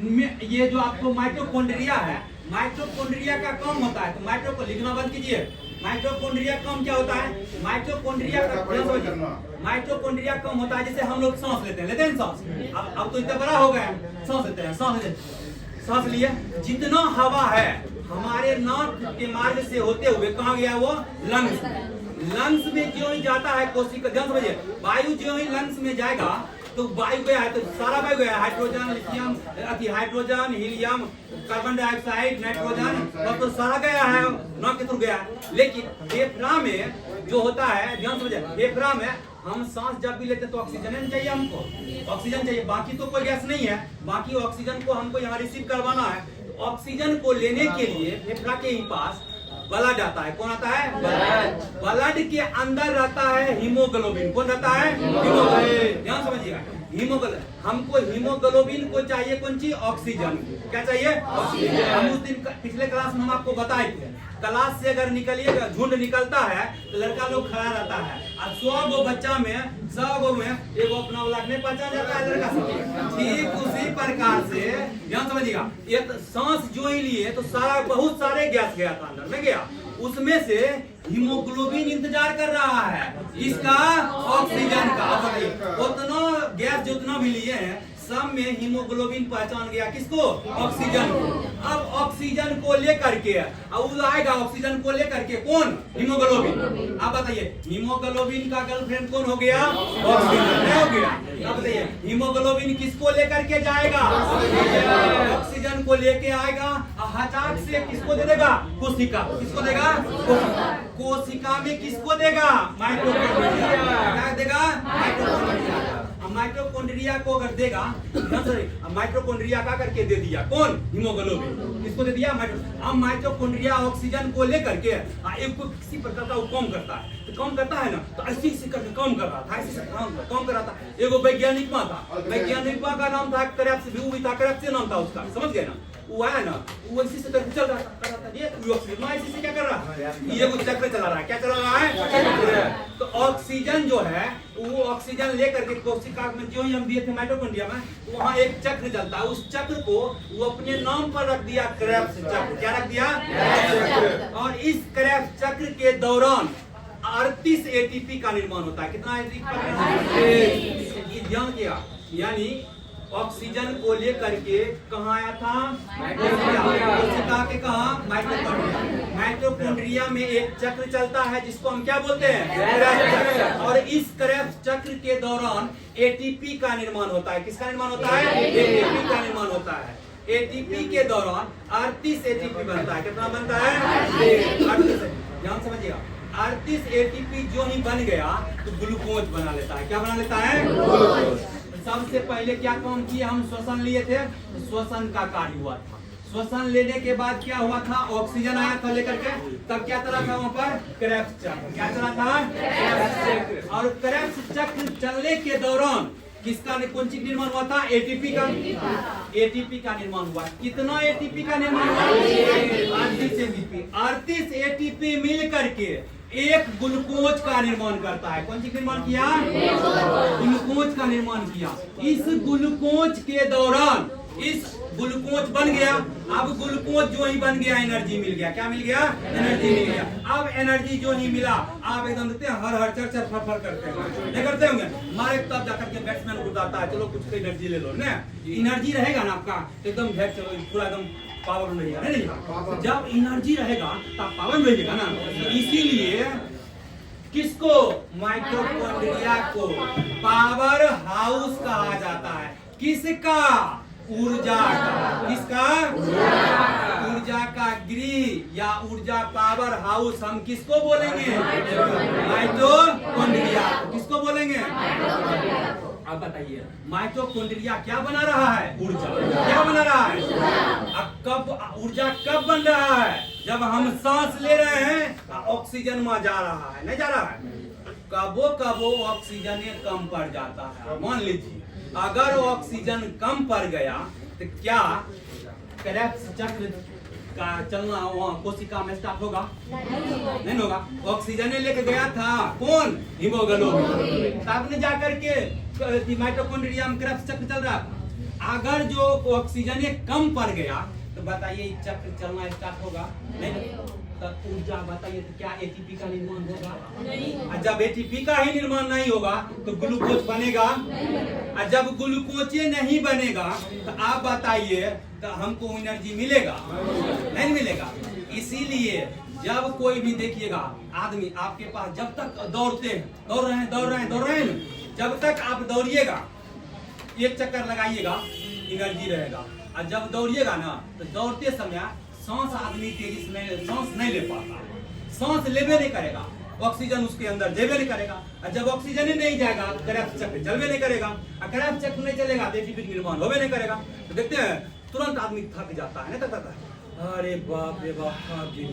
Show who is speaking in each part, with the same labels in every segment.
Speaker 1: ये जो आपको माइटोकॉन्ड्रिया है, माइटोकॉन्ड्रिया का काम होता है, तो माइटो को लिखना बंद कीजिए। माइटोकॉन्ड्रिया काम क्या होता है? माइटोकॉन्ड्रिया का माइटोकॉन्ड्रिया काम होता है जैसे हम लोग सांस लेते हैं सांस। अब तो इतना बड़ा हो गया, सांस लेते हैं, सांस लिए, जितना हवा है हमारे नाक के मार्ग से होते हुए कहाँ गया? वो लंग्स में जो ही जाता है कोशिका, ध्यान समझिए, वायु जो ही लंग्स में जाएगा तो वायु गया है, तो सारा वायु गया, hydrogen, lithium, hydrogen, helium, carbon dioxide, nitrogen, तो सारा गया है, नाक के थ्रू गया। लेकिन फेफड़ा में जो होता है, ध्यान समझिए, फेफड़ा में हम सांस जब भी लेते हैं तो ऑक्सीजन चाहिए, हमको ऑक्सीजन चाहिए, बाकी तो कोई गैस नहीं है, बाकी ऑक्सीजन को हमको यहाँ रिसीव करवाना है। तो ऑक्सीजन को लेने के लिए फेफड़ा के ही पास ब्लड आता है। कौन आता है? ब्लड के अंदर रहता है हीमोग्लोबिन। कौन रहता है? हीमोग्लोबिन। ध्यान समझिएगा, हीमोग्लोबिन, हमको हीमोग्लोबिन को चाहिए कौन चीज? ऑक्सीजन। क्या चाहिए? ऑक्सीजन। हम उस दिन पिछले क्लास में हम आपको बताए थे, क्लास से अगर निकलिएगा, झुंड निकलता है तो लड़का लोग खड़ा रहता है, और 100 गो बच्चा में 100 गो में एगो अपना वाला नहीं पहचान जाता है लड़का सब। ठीक उसी प्रकार से ध्यान समझिएगा, ये सांस जो ही लिए तो सारा बहुत सारे गैस गया था अंदर में गया, उसमें से हीमोग्लोबिन इंतजार कर रहा है इसका, ऑक्सीजन का। उतना गैस जितना भी लिए हैं सब में हीमोग्लोबिन पहचान गया किसको? ऑक्सीजन को। अब ऑक्सीजन को लेकर के अब आएगा, ऑक्सीजन को लेकर के कौन? हीमोग्लोबिन। अब बताइए, हीमोग्लोबिन का गर्लफ्रेंड कौन हो गया? ऑक्सीजन हो गया। अब बताइए, हीमोग्लोबिन किसको लेकर के जाएगा? ऑक्सीजन को लेके आएगा, हटाक से किसको दे देगा? कोशिका। किसको देगा? कोशिका में किसको देगा? माइटोकॉन्ड्रिया। क्या देगा? माइटोकॉन्ड्रिया। माइटोकॉन्ड्रिया को अगर देगा, माइटोकॉन्ड्रिया का करके दे दिया कौन? हीमोग्लोबिन। किसको दे दिया? अब माइटोकॉन्ड्रिया ऑक्सीजन को लेकर के एक को किसी प्रकार का काम करता है, तो काम करता है ना, तो ऐसे से करके काम कर रहा था, ऐसे से काम कर रहा था। एगो वैज्ञानिक था, वैज्ञानिक का नाम था क्रेप्स, क्रेप्स नाम था उसका, समझ गए ना? वो है ना, वो इसी से करके चल रहा था, ये इसी से क्या कर रहा है? ये वो चक्र चला रहा है। क्या चला रहा है? तो ऑक्सीजन जो है वो ऑक्सीजन लेकर के कोशिका में जो ही हम दिए थे माइटोकॉन्ड्रिया में, वहाँ एक चक्र चलता है, उस चक्र को वो अपने नाम पर रख दिया, क्रेब्स चक्र। क्या रख दिया? और इस क्रेब्स चक्र के दौरान 38 एटीपी का निर्माण होता है। कितना एटीपी? ध्यान किया, यानी ऑक्सीजन को लेकर के कहाँ आया था? कोशिका के कहा? माइटोकॉन्ड्रिया। माइटोकॉन्ड्रिया में एक चक्र चलता है जिसको हम क्या बोलते हैं? और इस क्रेब्स चक्र के दौरान एटीपी का निर्माण होता है। किसका निर्माण होता है? एटीपी का निर्माण होता है। एटीपी के दौरान 38 एटीपी बनता है। कितना बनता है? 38। ध्यान समझिएगा, 38 एटीपी जो ही बन गया तो ग्लूकोज बना लेता है। क्या बना लेता है? सबसे पहले क्या काम किया? हम श्वसन लिए थे, श्वसन का कार्य हुआ था। श्वसन लेने के बाद क्या हुआ था? ऑक्सीजन आया था लेकर के, तब क्या चला था वहाँ पर? क्रेब्स चक्र। क्या चला था? क्रेब्स चक्र। और क्रेब्स चक्र चलने के दौरान किसका कौन चीज निर्माण हुआ था? एटीपी का। एटीपी का निर्माण हुआ। कितना एटीपी का निर्माण हुआ? 38 एटीपी। 38 एटीपी मिल करके एक ग्लूकोज का निर्माण करता है। कौन सी निर्माण किया? ग्लूकोज का निर्माण किया। इस ग्लूकोज के दौरान इस ग्लूकोज बन गया। अब ग्लूकोज जो ही बन गया, एनर्जी मिल गया। क्या मिल गया? एनर्जी मिल गया। अब एनर्जी जो ही मिला, आप एकदम देखते हैं हर चर चर फर करते हैं, नहीं करते होंगे? हमारे तब जाकर के बैट्समैन उठाता है, चलो कुछ एनर्जी ले लो ना। एनर्जी रहेगा ना आपका, एकदम चलो पूरा एकदम पावर रहेगा, नहीं? जब एनर्जी रहेगा तब पावर रहेगा ना। इसीलिए किसको? माइटोकॉन्ड्रिया को पावर हाउस कहा जाता है। किसका? ऊर्जा का। किसका? ऊर्जा का गृह या ऊर्जा पावर हाउस हम किसको बोलेंगे? माइटोकॉन्ड्रिया। किसको बोलेंगे? अब बताइए, माइटोकॉन्ड्रिया क्या बना रहा है? ऊर्जा। क्या बना रहा है? अब कब ऊर्जा कब बन रहा है? जब हम सांस ले रहे हैं, ऑक्सीजन में जा रहा है, नहीं जा रहा है? कबो ऑक्सीजन कम पड़ जाता है। मान लीजिए अगर ऑक्सीजन कम पड़ गया तो क्या क्रेब्स चक्र का चलना वहाँ कोशिका में स्टार्ट होगा? नहीं होगा। ऑक्सीजन लेके गया था कौन? हीमोग्लोबिन। तब ने जाकर के माइटोकॉन्ड्रिया में क्रेब्स चक्र चल रहा था। अगर जो ऑक्सीजन कम पड़ गया तो बताइए चक्र चलना स्टार्ट होगा नहीं? तब ऊर्जा बताइए तो क्या एटीपी का निर्माण होगा? नहीं। और जब एटीपी का ही निर्माण नहीं होगा तो ग्लूकोज बनेगा? और जब ग्लूकोज नहीं बनेगा तो आप बताइए तो हमको एनर्जी मिलेगा? नहीं मिलेगा। इसीलिए जब कोई भी देखिएगा आदमी आपके पास जब तक दौड़ रहे हैं, जब तक आप दौड़िएगा एक चक्कर लगाइएगा एनर्जी रहेगा। और जब दौड़िएगा ना तो दौड़ते समय सांस आदमी तेजी से सांस नहीं ले पाता, सांस लेवे नहीं करेगा, ऑक्सीजन उसके अंदर जेबे नहीं करेगा। और जब ऑक्सीजन ही नहीं जाएगा क्रेब्स चक्र चलवे नहीं करेगा, और क्रेब्स चक्र नहीं चलेगा तो एटीपी निर्माण होवे नहीं करेगा। तो देखते हैं तुरंत आदमी थक जाता है, नहीं थक जाता है? अरे बाप रे बाप, तीन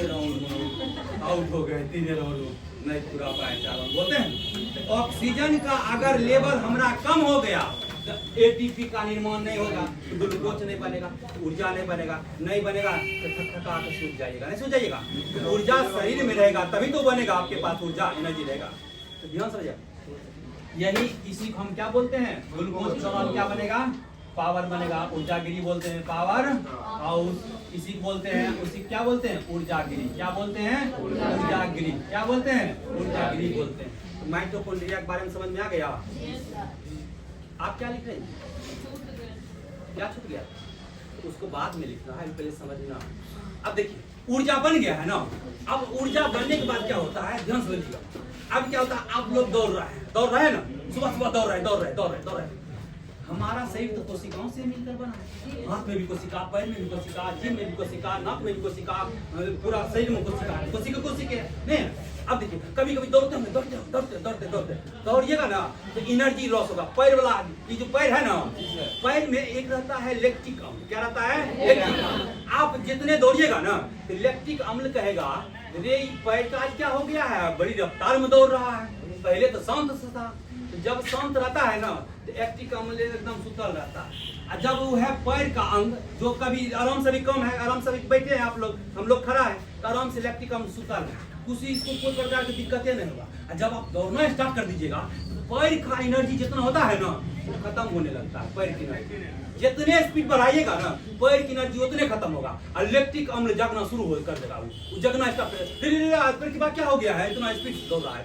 Speaker 1: राउंड आउट हो गए, 3 राउंड नहीं पूरा पाए 4 राउंड बोलते हैं। तो ऑक्सीजन का अगर लेवल हमारा कम हो गया तो एटीपी का निर्माण नहीं होगा, तो ग्लूकोज नहीं बनेगा, ऊर्जा नहीं बनेगा, नहीं बनेगा तो थका तो सूझ जाइएगा, नहीं सूझ जाइएगा? तो ऊर्जा शरीर में रहेगा तभी तो बनेगा, आपके पास ऊर्जा एनर्जी रहेगा। तो ध्यान से यही इसी को हम क्या बोलते हैं? ग्लूकोज समान क्या बनेगा? पावर बनेगा। ऊर्जागिरी बोलते हैं पावर हाउस, इसी को बोलते हैं, उसी क्या बोलते हैं? ऊर्जागिरी। क्या बोलते हैं? ऊर्जागिरी। क्या बोलते हैं? ऊर्जागिरी बोलते हैं। तो माइटोकॉन्ड्रिया के बारे में समझ में आ गया? आप क्या लिख रहे हैं? क्या छूट गया? तो उसको बाद में लिखना है, पहले समझना। अब देखिए ऊर्जा बन गया है ना, अब ऊर्जा बनने के बाद क्या होता है? ध्यान से समझिएगा। अब क्या होता है? आप लोग दौड़ रहे हैं ना, सुबह दौड़ रहे हैं। हमारा शरीर तो कोशिकाओं से मिलकर बना है। हाथ में भी कोशिका, पैर में भी कोशिका, जीभ में भी कोशिका, नाक में भी कोशिका, पूरा शरीर में कोशिका नहीं। अब देखिए कभी दौड़ते दौड़िएगा ना तो एनर्जी लॉस होगा। पैर वाला ये जो पैर है ना, पैर में एक रहता है लैक्टिक अम्ल। क्या रहता है? लैक्टिक अम्ल। आप जितने दौड़िएगा ना तो लैक्टिक अम्ल कहेगा रे पैर का आज क्या हो गया है, बड़ी रफ्तार में दौड़ रहा है। पहले तो शांत था, जब शांत रहता है ना तो लैक्टिक अम्ल एकदम सुतल रहता है। जब वो है पैर का अंग जो कभी आराम से भी कम है, आराम से भी बैठे हैं आप लोग, हम लोग खड़ा है तो आराम से लैक्टिक अम्ल सुतल है, इसको कोई प्रकार की दिक्कतें नहीं होगा। जब आप दौड़ना स्टार्ट कर दीजिएगा तो पैर का एनर्जी जितना होता है ना वो खत्म होने लगता है। पैर की एनर्जी जितने स्पीड बढ़ाइएगा ना पैर की एनर्जी उतने खत्म होगा और लैक्टिक अम्ल जगना शुरू कर देगा। वो जगना स्टार्ट कर पैर की बात क्या हो गया है, इतना स्पीड दौड़ रहा है,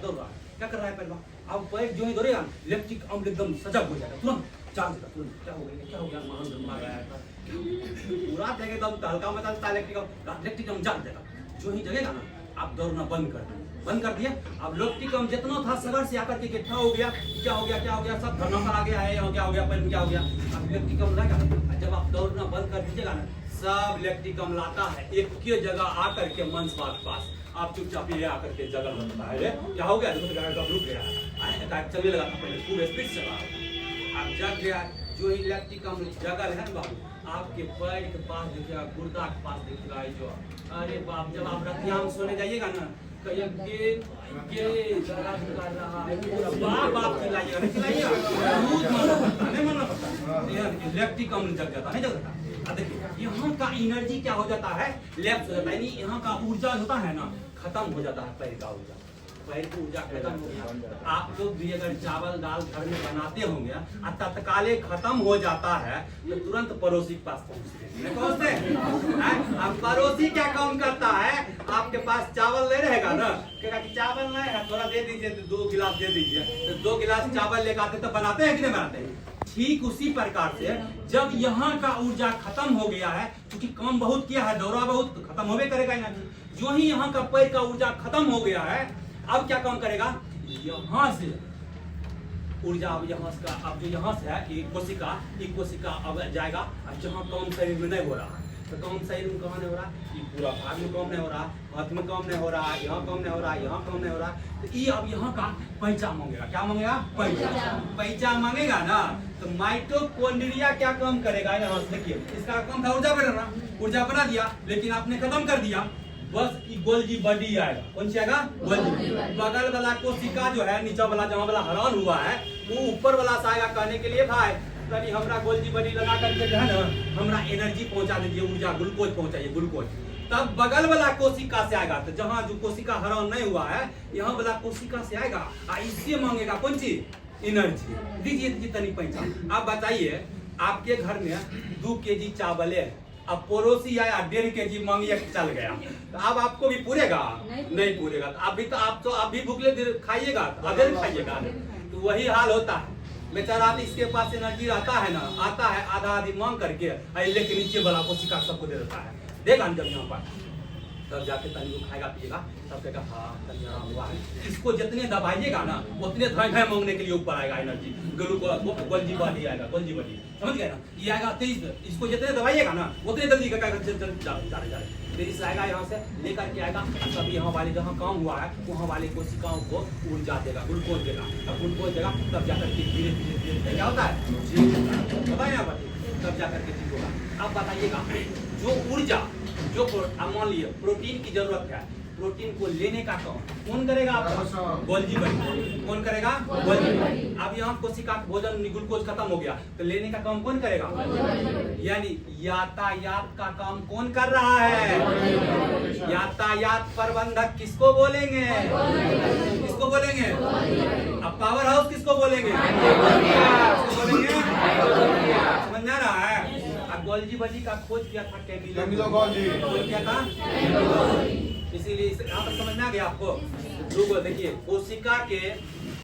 Speaker 1: क्या कर रहा है पैर? अब पैर जो ही दौड़ेगा लैक्टिक अम्ल एकदम सजग हो जाएगा, तुरंत चार्ज देगा, तुरंत क्या हो गया महान मार रहा है पूरा देगा एकदम हल्का मचा लैक्टिक अम्ल जाग देगा। जो ही जगेगा ना आप दौड़ना बंद कर दिया। अब लैक्टिक अम्ल जितना था सगर से आकर के इकट्ठा हो गया, क्या हो गया सब धरना पर आ गया है, यहाँ क्या हो गया, पैर में क्या हो गया। अब लैक्टिक अम्ल आएगा, जब आप दौड़ना बंद कर दीजिएगा ना सब लैक्टिक अम्ल आता है एक ही जगह आकर के मंच पास। आप चुपचाप ये आकर के जगह लगता है क्या हो गया, रुक गया, चलने लगा था पहले खूब स्पीड से आप जग गया। जो ही लैक्टिक अम्ल जगह है ना बाबू, आपके पैर के पास देखिएगा, गुर्दा के पास देखिएगा जो, अरे बाप जब आप रतिया में सोने जाइएगा ना लैक्टिक अम्ल जग जाता नहीं जगता। देखिए यहाँ का एनर्जी क्या हो जाता है, लैप्स हो जाता है, यहाँ का ऊर्जा होता है ना खत्म हो जाता है। पैर का ऊर्जा, पैर की ऊर्जा खत्म हो गया। आप लोग भी अगर चावल दाल घर में बनाते होंगे और तत्काले खत्म हो जाता है तो तुरंत पड़ोसी के पास पहुंचते हैं। अब पड़ोसी क्या काम करता है, आपके पास चावल नहीं रहेगा ना, कहेगा कि चावल नहीं है थोड़ा दे दीजिए, 2 गिलास दे दीजिए, तो 2 गिलास चावल लेकर आते तो बनाते हैं कि नहीं बनाते हैं? ठीक उसी प्रकार से जब यहाँ का ऊर्जा खत्म हो गया है, क्योंकि काम बहुत किया है, दौड़ा बहुत, तो खत्म होवे करेगा एनर्जी। जो ही यहाँ का पैर का ऊर्जा खत्म हो गया है, अब क्या काम करेगा, यहाँ से ऊर्जा अब यहाँ से अब जो यहाँ से है एक कोशिका अब जाएगा। अब जहाँ काम शरीर में नहीं हो रहा है तो काम शरीर में कहाँ नहीं हो रहा, ये पूरा भाग में काम नहीं हो रहा, हाथ में काम नहीं हो रहा, यहाँ काम नहीं हो रहा, यहाँ काम नहीं हो रहा, तो ये अब यहाँ का पैसा मांगेगा। क्या मांगेगा? पैसा मांगेगा ना। तो माइटोकॉन्ड्रिया क्या काम करेगा, यहाँ से देखिए इसका काम था ऊर्जा बनाना, ऊर्जा बना दिया लेकिन आपने खत्म कर दिया। बस गोल्जी बॉडी आएगा, कौन सी आएगा? गोल्जी। बगल वाला कोशिका जो है नीचे वाला जहाँ वाला हरान हुआ है वो ऊपर वाला से आएगा कहने के लिए भाई तभी हमरा गोल्जी बॉडी लगा करके जो है ना हमरा एनर्जी पहुंचा दीजिए, ऊर्जा ग्लूकोज पहुंचाइए, ग्लूकोज। तब बगल वाला कोशिका से आएगा, तो जहाँ जो कोशिका हरान नहीं हुआ है यहाँ वाला कोशिका से आएगा, इससे मांगेगा कौन सी? एनर्जी। दीजिए तनी पैसा। आप बताइए आपके घर में 2 केजी चावल है, अब पड़ोसी आया 1.5 केजी मांगिए चल गया, तो अब आपको भी पूरेगा? नहीं पूरेगा। तो आप भी भूखले खाइएगा, अगर खाइएगा। तो वही हाल होता है बेचारा। इसके पास एनर्जी रहता है ना, आता है आधा आधी मांग करके लेके नीचे वाला को शिकार सबको दे देता है। देखा जब यहाँ पर तब जाके तनी को खाएगा पिएगा, तब कहेगा हाँ तनी आराम हुआ है। इसको जितने दबाइएगा ना उतने धाय धाय मांगने के लिए ऊपर आएगा एनर्जी, गोलजी वाली आएगा, गोलजी वाली, समझ गए ना? ये आएगा तेज, इसको जितने दबाइएगा ना उतने जल्दी जा रहे फिर इस आएगा यहाँ से लेकर के आएगा, तब यहाँ वाले जहाँ काम हुआ है वहाँ वाले कोशिकाओं को ऊर्जा देगा, ग्लूकोज देगा। अब ग्लूकोज देगा तब जाकर के धीरे धीरे क्या होता है बताए यहाँ पर, तब जाकर के ठीक होगा। अब बताइएगा जो ऊर्जा जो अब मान लिए प्रोटीन की जरूरत है, प्रोटीन को लेने का काम कौन करेगा? आपका गोल्जी बॉडी। कौन करेगा? Golgi body. अब यहाँ कोशिका भोजन ग्लूकोज खत्म हो गया तो लेने का काम कौन करेगा? यानी यातायात का काम कौन कर रहा है? यातायात प्रबंधक किसको बोलेंगे? किसको बोलेंगे? अब पावर हाउस किसको बोलेंगे? किसको बोलेंगे? समझ में आ रहा है? गोल्जी बॉडी का खोज किया था कैमिलो गोल्जी। क्या था? इसीलिए यहाँ तक समझ में आ गया आपको? देखिए कोशिका के